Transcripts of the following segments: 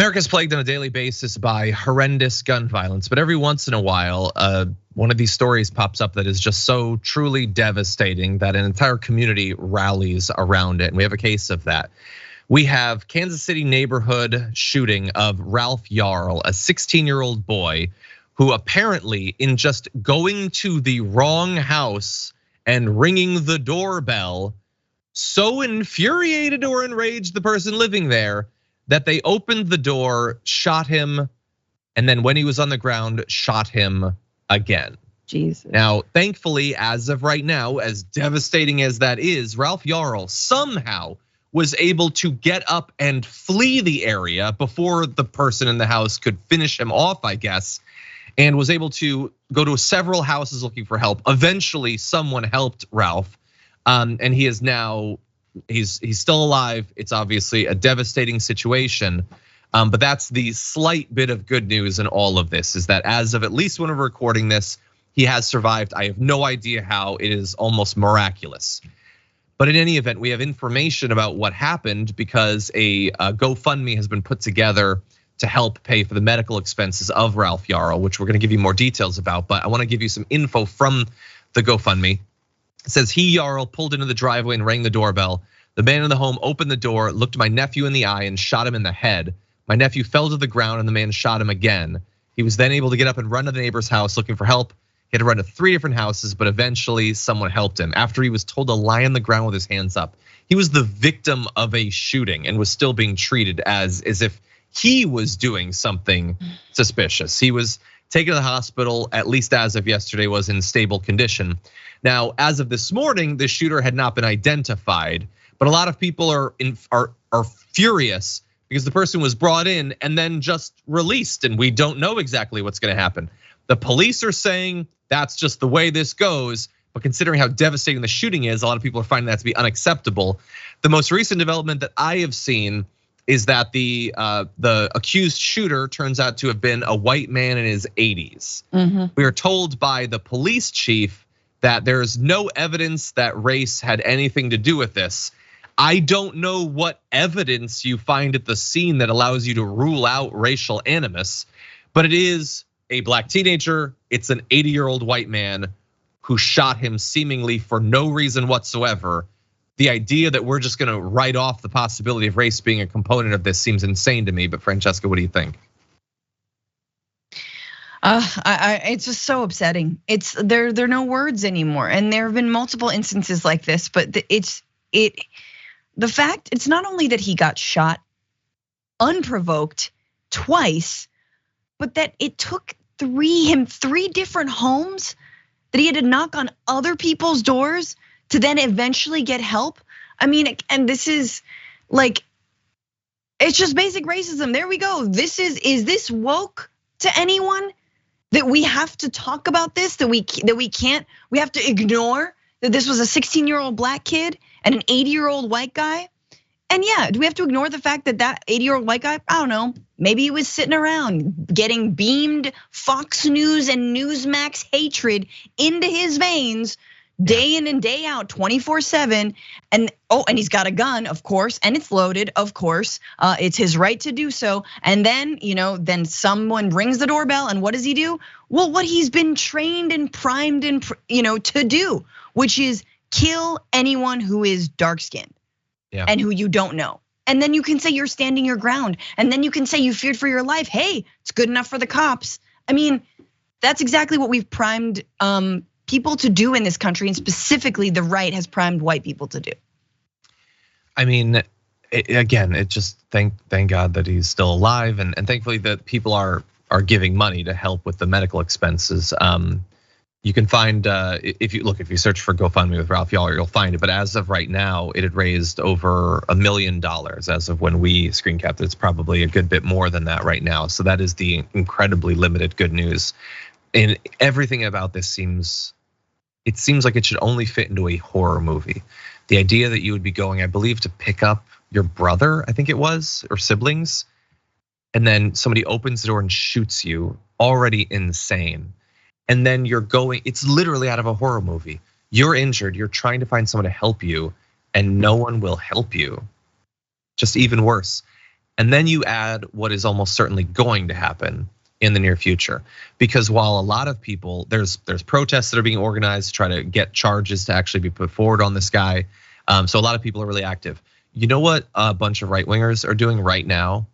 America's plagued on a daily basis by horrendous gun violence, but every once in a while, one of these stories pops up that is just so truly devastating that an entire community rallies around it, and we have a case of that. We have Kansas City neighborhood shooting of Ralph Yarl, a 16-year-old boy who apparently, in just going to the wrong house and ringing the doorbell, so infuriated or enraged the person living there that they opened the door, shot him, and then when he was on the ground, shot him again. Jesus. Now, thankfully, as of right now, as devastating as that is, Ralph Yarl somehow was able to get up and flee the area before the person in the house could finish him off, I guess, and was able to go to several houses looking for help. Eventually, someone helped Ralph, and he is now, he's still alive. It's obviously a devastating situation, but that's the slight bit of good news in all of this, is that as of at least when we're recording this, he has survived. I have no idea how. It is almost miraculous. But in any event, we have information about what happened because a GoFundMe has been put together to help pay for the medical expenses of Ralph Yarl, which we're gonna give you more details about, but I wanna give you some info from the GoFundMe. It says, Yarl pulled into the driveway and rang the doorbell. The man in the home opened the door, looked my nephew in the eye and shot him in the head. My nephew fell to the ground and the man shot him again. He was then able to get up and run to the neighbor's house looking for help. He had to run to 3 different houses, but eventually someone helped him after he was told to lie on the ground with his hands up. He was the victim of a shooting and was still being treated as if he was doing something suspicious. He was taken to the hospital, at least as of yesterday, was in stable condition. Now, as of this morning, the shooter had not been identified, but a lot of people are furious because the person was brought in and then just released, and we don't know exactly what's gonna happen. The police are saying that's just the way this goes, but considering how devastating the shooting is, a lot of people are finding that to be unacceptable. The most recent development that I have seen is that the accused shooter turns out to have been a white man in his 80s. We are told by the police chief that there's no evidence that race had anything to do with this. I don't know what evidence you find at the scene that allows you to rule out racial animus, but it is a black teenager, it's an 80-year-old white man who shot him seemingly for no reason whatsoever. The idea that we're just gonna write off the possibility of race being a component of this seems insane to me, but Francesca, what do you think? It's just so upsetting. There are no words anymore, and there have been multiple instances like this. But the fact it's not only that he got shot unprovoked twice, but that it took three different homes that he had to knock on other people's doors to then eventually get help. I mean, and this is like, it's just basic racism. There we go. Is this woke to anyone? That we have to talk about this, that we can't, we have to ignore that this was a 16-year-old black kid and an 80-year-old white guy. And yeah, do we have to ignore the fact that 80-year-old white guy, I don't know, maybe he was sitting around getting beamed Fox News and Newsmax hatred into his veins day in and day out, 24/7, and he's got a gun, of course, and it's loaded, of course. It's his right to do so. And then, then someone rings the doorbell, and what does he do? Well, what he's been trained and primed and to do, which is kill anyone who is dark-skinned and who you don't know. And then you can say you're standing your ground, and then you can say you feared for your life. Hey, it's good enough for the cops. I mean, that's exactly what we've primed people to do in this country, and specifically the right has primed white people to do. I mean, again, it just thank God that he's still alive, and thankfully that people are giving money to help with the medical expenses. You can find if you search for GoFundMe with Ralph Yarl, you'll find it. But as of right now, it had raised over $1 million as of when we screen capped it. It's probably a good bit more than that right now. So that is the incredibly limited good news. And everything about this seems like it should only fit into a horror movie. The idea that you would be going, I believe, to pick up your brother, I think it was, or siblings, and then somebody opens the door and shoots you, already insane. And then you're going, it's literally out of a horror movie. You're injured, you're trying to find someone to help you, and no one will help you. Just even worse. And then you add what is almost certainly going to happen in the near future. Because while a lot of people, there's protests that are being organized to try to get charges to actually be put forward on this guy. So a lot of people are really active. You know what a bunch of right-wingers are doing right now?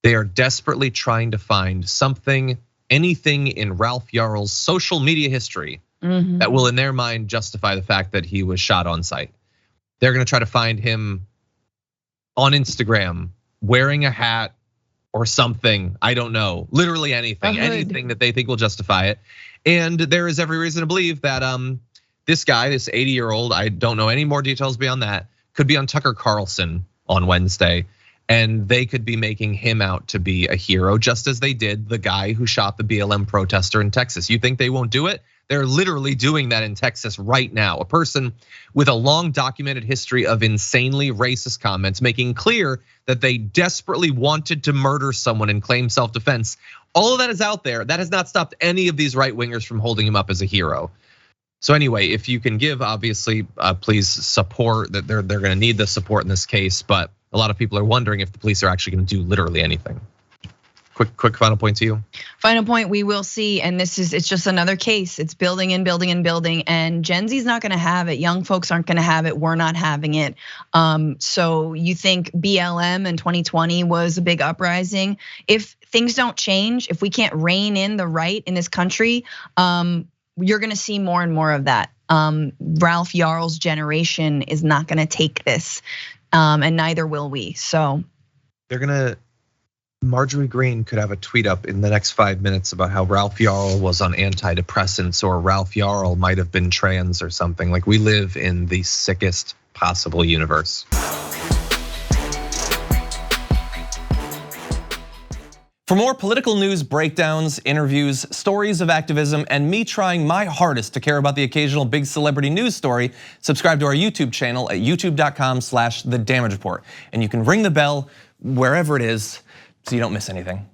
They are desperately trying to find something, anything in Ralph Yarl's social media history that will, in their mind, justify the fact that he was shot on site. They're gonna try to find him on Instagram wearing a hat or something, I don't know, literally anything that they think will justify it. And there is every reason to believe that this guy, this 80-year-old, I don't know any more details beyond that, could be on Tucker Carlson on Wednesday. And they could be making him out to be a hero, just as they did the guy who shot the BLM protester in Texas. You think they won't do it? They're literally doing that in Texas right now. A person with a long documented history of insanely racist comments, making clear that they desperately wanted to murder someone and claim self-defense. All of that is out there. That has not stopped any of these right-wingers from holding him up as a hero. So anyway, if you can give, obviously, please support. That they're gonna need the support in this case, but a lot of people are wondering if the police are actually gonna do literally anything. Quick final point to you. Final point, we will see, and it's just another case. It's building and building and building, and Gen Z's not gonna have it. Young folks aren't gonna have it. We're not having it. So you think BLM in 2020 was a big uprising? If things don't change, if we can't rein in the right in this country, you're gonna see more and more of that. Ralph Yarl's generation is not gonna take this, and neither will we. So they're gonna. Marjorie Greene could have a tweet up in the next 5 minutes about how Ralph Yarl was on antidepressants, or Ralph Yarl might have been trans or something. Like, we live in the sickest possible universe. For more political news breakdowns, interviews, stories of activism, and me trying my hardest to care about the occasional big celebrity news story, subscribe to our YouTube channel at youtube.com/thedamagereport. And you can ring the bell wherever it is so you don't miss anything.